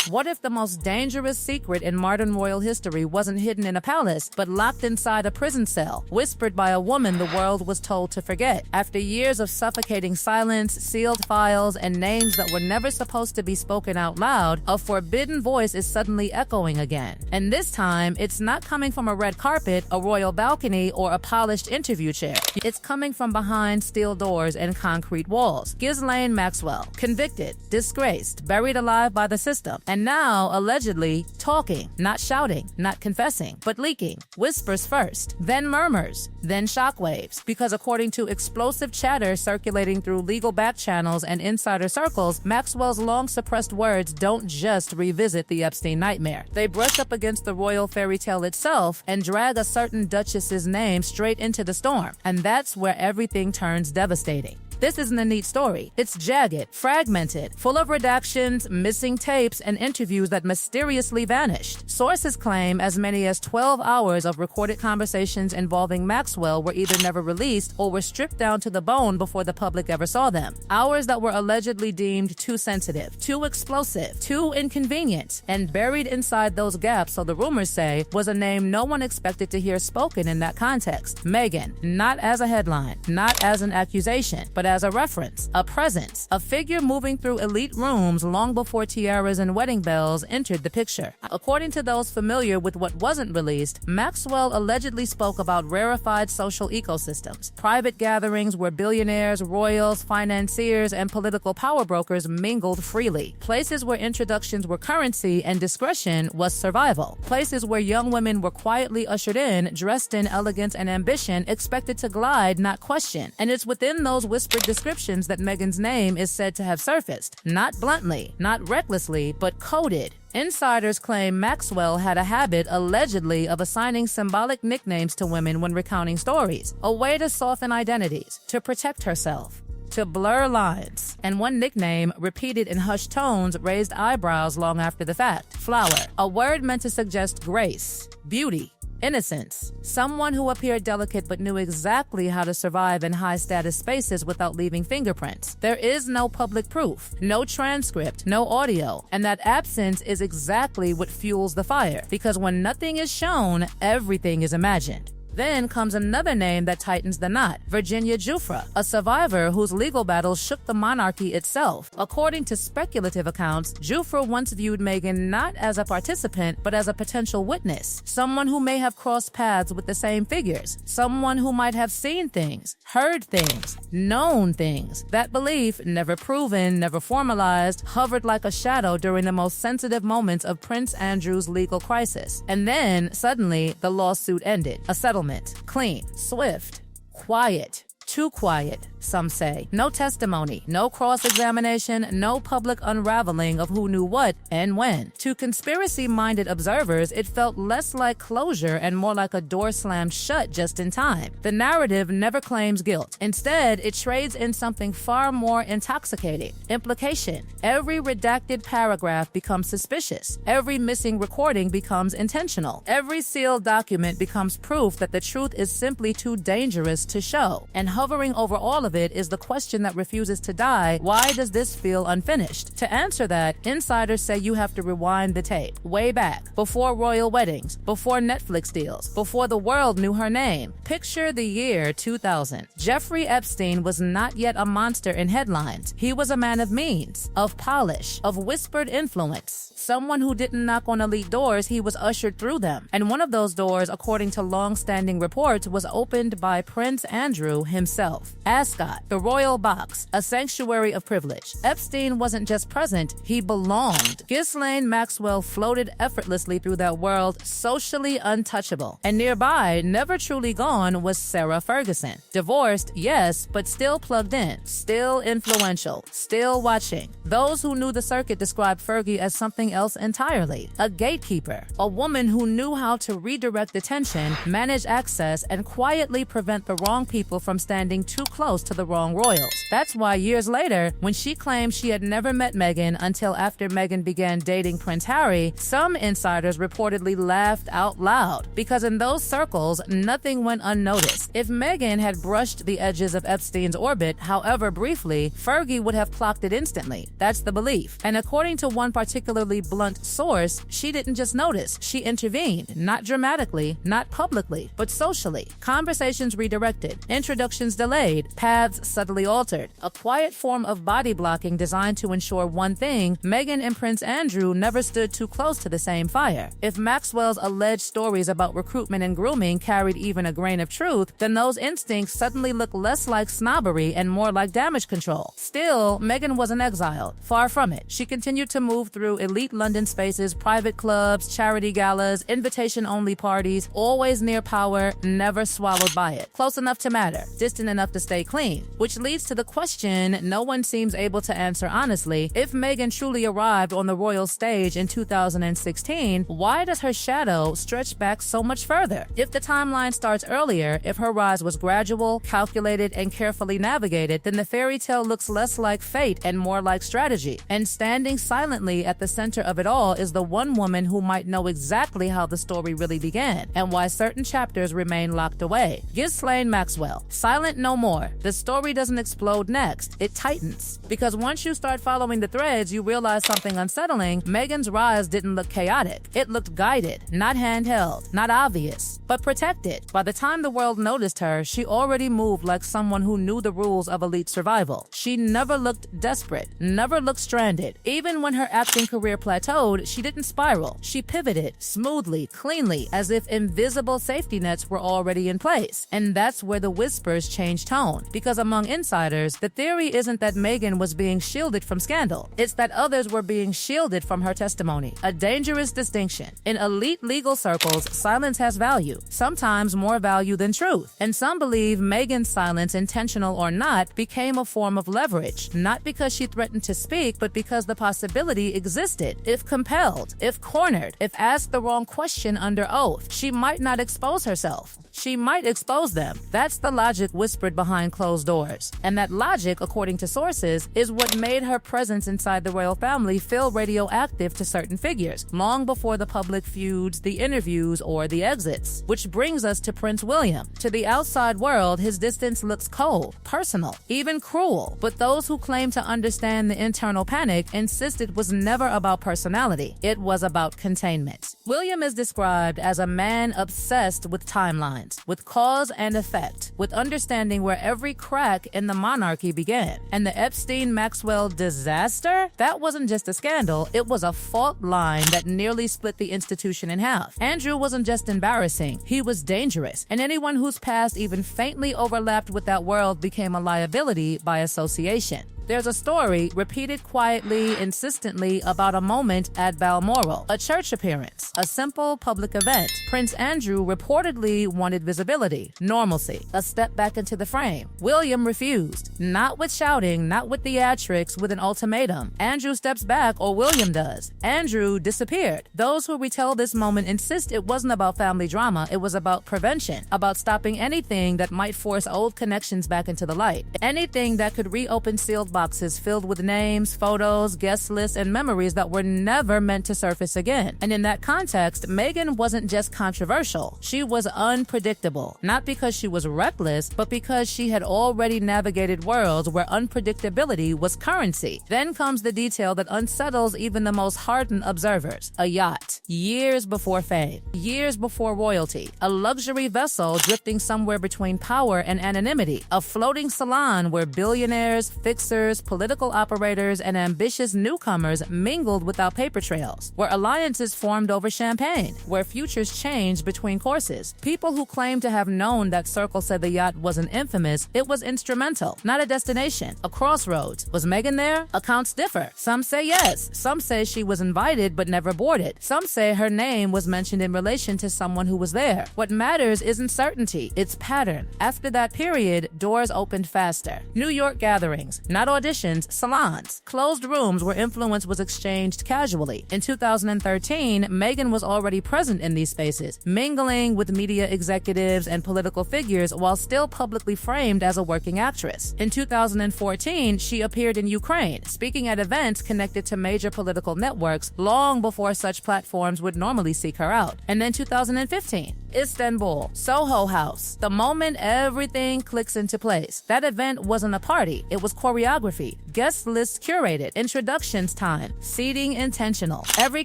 What if the most dangerous secret in modern royal history wasn't hidden in a palace, but locked inside a prison cell, whispered by a woman the world was told to forget? After years of suffocating silence, sealed files, and names that were never supposed to be spoken out loud, a forbidden voice is suddenly echoing again. And this time, it's not coming from a red carpet, a royal balcony, or a polished interview chair. It's coming from behind steel doors and concrete walls. Ghislaine Maxwell, convicted, disgraced, buried alive by the system, and now allegedly talking, not shouting, not confessing, but leaking. Whispers first, then murmurs, then shockwaves. Because according to explosive chatter circulating through legal back channels and insider circles, Maxwell's long-suppressed words don't just revisit the Epstein nightmare. They brush up against the royal fairy tale itself and drag a certain duchess's name straight into the storm. And that's where everything turns devastating. This isn't a neat story. It's jagged, fragmented, full of redactions, missing tapes, and interviews that mysteriously vanished. Sources claim as many as 12 hours of recorded conversations involving Maxwell were either never released or were stripped down to the bone before the public ever saw them. Hours that were allegedly deemed too sensitive, too explosive, too inconvenient, and buried inside those gaps, so the rumors say, was a name no one expected to hear spoken in that context. Meghan, not as a headline, not as an accusation, but as a reference, a presence, a figure moving through elite rooms long before tiaras and wedding bells entered the picture. According to those familiar with what wasn't released, Maxwell allegedly spoke about rarefied social ecosystems, private gatherings where billionaires, royals, financiers, and political power brokers mingled freely, places where introductions were currency and discretion was survival, places where young women were quietly ushered in, dressed in elegance and ambition, expected to glide, not question. And it's within those whispered descriptions that Meghan's name is said to have surfaced, not bluntly, not recklessly, but coded. Insiders claim Maxwell had a habit, allegedly, of assigning symbolic nicknames to women when recounting stories, a way to soften identities, to protect herself, to blur lines. And one nickname, repeated in hushed tones, raised eyebrows long after the fact: flower, a word meant to suggest grace, beauty, innocence. Someone who appeared delicate but knew exactly how to survive in high-status spaces without leaving fingerprints. There is no public proof, no transcript, no audio, and that absence is exactly what fuels the fire, because when nothing is shown, everything is imagined. Then comes another name that tightens the knot: Virginia Giuffre, a survivor whose legal battles shook the monarchy itself. According to speculative accounts, Giuffre once viewed Meghan not as a participant, but as a potential witness, someone who may have crossed paths with the same figures, someone who might have seen things, heard things, known things. That belief, never proven, never formalized, hovered like a shadow during the most sensitive moments of Prince Andrew's legal crisis. And then, suddenly, the lawsuit ended. A settlement. Clean, swift, quiet. Too quiet, some say. No testimony, no cross-examination, no public unraveling of who knew what and when. To conspiracy-minded observers, it felt less like closure and more like a door slammed shut just in time. The narrative never claims guilt. Instead, it trades in something far more intoxicating: implication. Every redacted paragraph becomes suspicious. Every missing recording becomes intentional. Every sealed document becomes proof that the truth is simply too dangerous to show. And hovering over all of it is the question that refuses to die: why does this feel unfinished? To answer that, insiders say you have to rewind the tape, way back, before royal weddings, before Netflix deals, before the world knew her name. Picture the year 2000. Jeffrey Epstein was not yet a monster in headlines. He was a man of means, of polish, of whispered influence. Someone who didn't knock on elite doors, he was ushered through them. And one of those doors, according to long-standing reports, was opened by Prince Andrew himself. Ascot, the royal box, a sanctuary of privilege. Epstein wasn't just present, he belonged. Ghislaine Maxwell floated effortlessly through that world, socially untouchable. And nearby, never truly gone, was Sarah Ferguson. Divorced, yes, but still plugged in, still influential, still watching. Those who knew the circuit described Fergie as something else entirely: a gatekeeper, a woman who knew how to redirect attention, manage access, and quietly prevent the wrong people from standing too close to the wrong royals. That's why years later, when she claimed she had never met Meghan until after Meghan began dating Prince Harry, some insiders reportedly laughed out loud, because in those circles, nothing went unnoticed. If Meghan had brushed the edges of Epstein's orbit, however briefly, Fergie would have clocked it instantly. That's the belief. And according to one particularly blunt source, she didn't just notice, she intervened, not dramatically, not publicly, but socially. Conversations redirected, introductions delayed, paths subtly altered. A quiet form of body blocking designed to ensure one thing: Meghan and Prince Andrew never stood too close to the same fire. If Maxwell's alleged stories about recruitment and grooming carried even a grain of truth, then those instincts suddenly look less like snobbery and more like damage control. Still, Meghan wasn't exiled. Far from it. She continued to move through elite London spaces, private clubs, charity galas, invitation-only parties, always near power, never swallowed by it. Close enough to matter, distant enough to stay clean. Which leads to the question no one seems able to answer honestly: if Meghan truly arrived on the royal stage in 2016, why does her shadow stretch back so much further? If the timeline starts earlier, if her rise was gradual, calculated, and carefully navigated, then the fairy tale looks less like fate and more like strategy. And standing silently at the center of it all is the one woman who might know exactly how the story really began and why certain chapters remain locked away. Ghislaine Maxwell. Silent no more. The story doesn't explode next, it tightens. Because once you start following the threads, you realize something unsettling. Meghan's rise didn't look chaotic. It looked guided, not handheld, not obvious, but protected. By the time the world noticed her, she already moved like someone who knew the rules of elite survival. She never looked desperate, never looked stranded. Even when her acting career plateaued, she didn't spiral. She pivoted smoothly, cleanly, as if invisible safety nets were already in place. And that's where the whispers changed tone. Because among insiders, the theory isn't that Meghan was being shielded from scandal. It's that others were being shielded from her testimony. A dangerous distinction. In elite legal circles, silence has value, sometimes more value than truth. And some believe Meghan's silence, intentional or not, became a form of leverage, not because she threatened to speak, but because the possibility existed. If compelled, if cornered, if asked the wrong question under oath, she might not expose herself. She might expose them. That's the logic whispered behind closed doors. And that logic, according to sources, is what made her presence inside the royal family feel radioactive to certain figures, long before the public feuds, the interviews, or the exits. Which brings us to Prince William. To the outside world, his distance looks cold, personal, even cruel. But those who claim to understand the internal panic insist it was never about personality. It was about containment. William is described as a man obsessed with timelines, with cause and effect, with understanding where every crack in the monarchy began. And the Epstein-Maxwell disaster? That wasn't just a scandal, it was a fault line that nearly split the institution in half. Andrew wasn't just embarrassing, he was dangerous. And anyone whose past even faintly overlapped with that world became a liability by association. There's a story, repeated quietly, insistently, about a moment at Balmoral, a church appearance, a simple public event. Prince Andrew reportedly wanted visibility, normalcy, a step back into the frame. William refused, not with shouting, not with theatrics, with an ultimatum. Andrew steps back or William does. Andrew disappeared. Those who retell this moment insist it wasn't about family drama, it was about prevention, about stopping anything that might force old connections back into the light, anything that could reopen sealed boxes filled with names, photos, guest lists, and memories that were never meant to surface again. And in that context, Meghan wasn't just controversial. She was unpredictable. Not because she was reckless, but because she had already navigated worlds where unpredictability was currency. Then comes the detail that unsettles even the most hardened observers. A yacht. Years before fame. Years before royalty. A luxury vessel drifting somewhere between power and anonymity. A floating salon where billionaires, fixers, political operators, and ambitious newcomers mingled without paper trails, where alliances formed over champagne, where futures changed between courses. People who claim to have known that circle said the yacht wasn't infamous, it was instrumental, not a destination, a crossroads. Was Meghan there? Accounts differ. Some say yes. Some say she was invited but never boarded. Some say her name was mentioned in relation to someone who was there. What matters isn't certainty, it's pattern. After that period, doors opened faster. New York gatherings, not not auditions, salons, closed rooms where influence was exchanged casually. In 2013, Meghan was already present in these spaces, mingling with media executives and political figures while still publicly framed as a working actress. In 2014, she appeared in Ukraine, speaking at events connected to major political networks long before such platforms would normally seek her out. And then 2015, Istanbul, Soho House. The moment everything clicks into place. That event wasn't a party, it was choreography, guest lists curated, introductions time, seating intentional. Every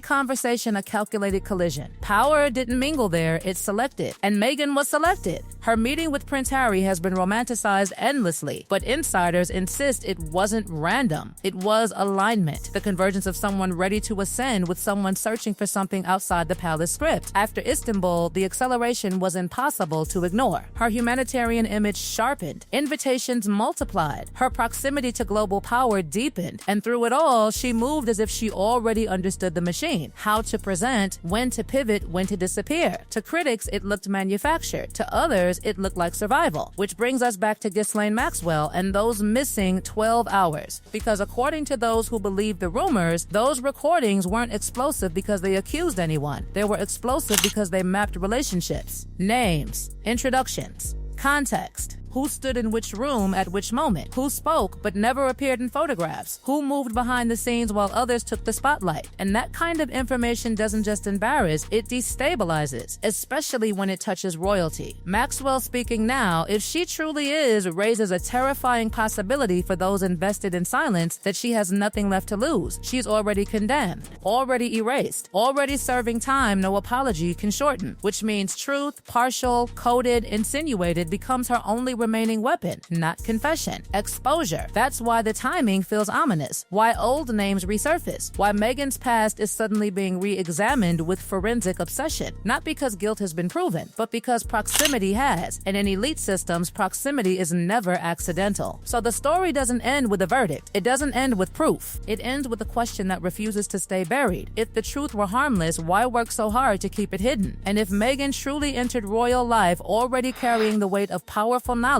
conversation a calculated collision. Power didn't mingle there, it selected. And Meghan was selected. Her meeting with Prince Harry has been romanticized endlessly, but insiders insist it wasn't random. It was alignment, the convergence of someone ready to ascend with someone searching for something outside the palace script. After Istanbul, the acceleration was impossible to ignore. Her humanitarian image sharpened, invitations multiplied, her proximity to global power deepened, and through it all, she moved as if she already understood the machine, how to present, when to pivot, when to disappear. To critics, it looked manufactured. To others, it looked like survival. Which brings us back to Ghislaine Maxwell and those missing 12 hours. Because according to those who believe the rumors, those recordings weren't explosive because they accused anyone. They were explosive because they mapped relationships, names, introductions, context. Who stood in which room at which moment? Who spoke but never appeared in photographs? Who moved behind the scenes while others took the spotlight? And that kind of information doesn't just embarrass, it destabilizes, especially when it touches royalty. Maxwell speaking now, if she truly is, raises a terrifying possibility for those invested in silence that she has nothing left to lose. She's already condemned, already erased, already serving time no apology can shorten, which means truth, partial, coded, insinuated becomes her only remaining weapon, not confession. Exposure. That's why the timing feels ominous, why old names resurface, why Meghan's past is suddenly being re-examined with forensic obsession. Not because guilt has been proven, but because proximity has, and in elite systems, proximity is never accidental. So the story doesn't end with a verdict. It doesn't end with proof. It ends with a question that refuses to stay buried. If the truth were harmless, why work so hard to keep it hidden? And if Meghan truly entered royal life already carrying the weight of powerful knowledge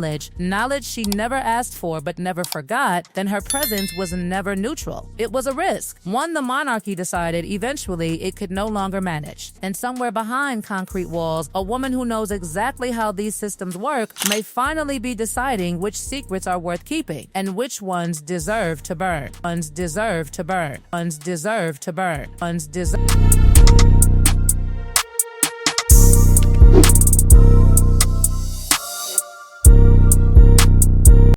she never asked for but never forgot, then her presence was never neutral. It was a risk, one the monarchy decided eventually it could no longer manage. And somewhere behind concrete walls, a woman who knows exactly how these systems work may finally be deciding which secrets are worth keeping and which ones deserve to burn. Ones deserve to burn. Ones deserve to burn. Ones deserve